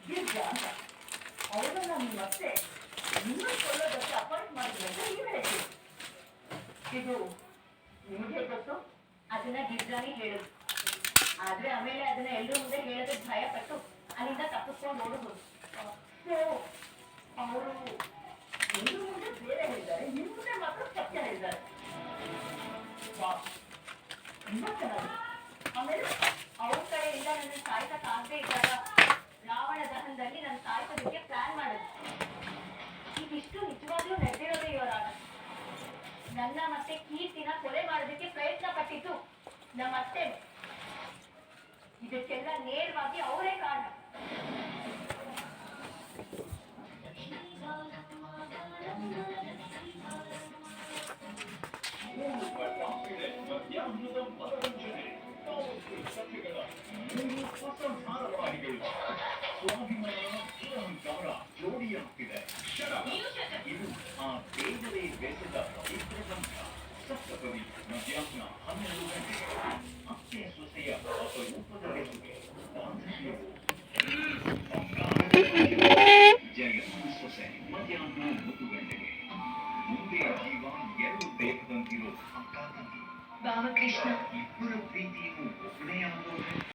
ಗಿರ್ಜಾ ಅಂತ ಅವಳನ್ನ ನಿಮ್ಮತ್ತೆ ನಿಮ್ಮನ್ನು ಕೊಲ್ಲೋದಕ್ಕೆ ಅಪಾಯಿಂಟ್ ಮಾಡಿದ್ರು ಅಂತ ನೀವು ಹೇಳ್ತೀವಿ. ಇದು ನಿಮಗೆ ಗೊತ್ತು, ಅದನ್ನ ಗಿರ್ಜಾನಿ ಹೇಳುದು. ಆದ್ರೆ ಆಮೇಲೆ ಅದನ್ನ ಎಲ್ಲರೂ ಮುಂದೆ ಹೇಳೋದಕ್ಕೆ ಭಯ ಪಟ್ಟು ಅಲ್ಲಿಂದ ತಪ್ಪಿಸ್ಕೊಂಡು ಓಡಬಹುದು. ಸೊ ಅವರು ಎಲ್ಲರೂ ಮುಂದೆ ಬೇರೆ ಹೇಳಿದ್ದಾರೆ, ನಿಮ್ಮ ಮುಂದೆ ಮಾತ್ರ ಸತ್ಯ ಹೇಳಿದ್ದಾರೆ. ತುಂಬಾ ಚೆನ್ನಾಗಿ. ಆಮೇಲೆ ಅವ್ರ ಕಡೆಯಿಂದ ನನ್ನ ಸಾಯ್ಸಕ್ಕಾಗದೇ ಇದ್ದಾಗ ರಾವಣ ದಹನದಲ್ಲಿ ನನ್ನ ಸಾಯ್ಸೋದಕ್ಕೆ ಪ್ಲಾನ್ ಮಾಡಿದ್ರು. ಇದಿಷ್ಟು ನಿಜವಾಗ್ಲೂ ನಡೆದಿರೋದೇ ಇವರಾಗ. ನನ್ನ ಮತ್ತೆ ಕೀರ್ತಿನ ಕೊಲೆ ಮಾಡೋದಕ್ಕೆ ಪ್ರಯತ್ನ ಪಟ್ಟಿದ್ದು ನಮ್ಮತ್ತೆ. ಇದಕ್ಕೆಲ್ಲ ನೇರವಾಗಿ ಅವರೇ ಕಾರಣ. ಜೋಡಿಯಾಗ್ತಿದೆ. ಇದು ಆ ದೇವರೇ ಬೆಸೆದ ಚಿತ್ರಸಂಘ. ಸಪ್ತಪದಿ ಮಧ್ಯಾಹ್ನ 12 ಗಂಟೆಗೆ ಅತ್ತೆ ಸೊಸೆಯ ಅಪರೂಪದ ಬೆಸುಗೆ ಬಾಂಧವ್ಯವು. ಜಯಮ್ಮ ಸೊಸೆ ಮಧ್ಯಾಹ್ನ 3 ಗಂಟೆಗೆ. ಮುಂದೆ ಜೀವ ಎರಡು ಬೇಕದಂತಿರೋ ಅಕ್ಕ ತಂಗಿ. ಬಾಲಕೃಷ್ಣ ಇಬ್ಬರ ಪ್ರೀತಿಯು ಒಬ್ಬನೇ ಆಗೋದು.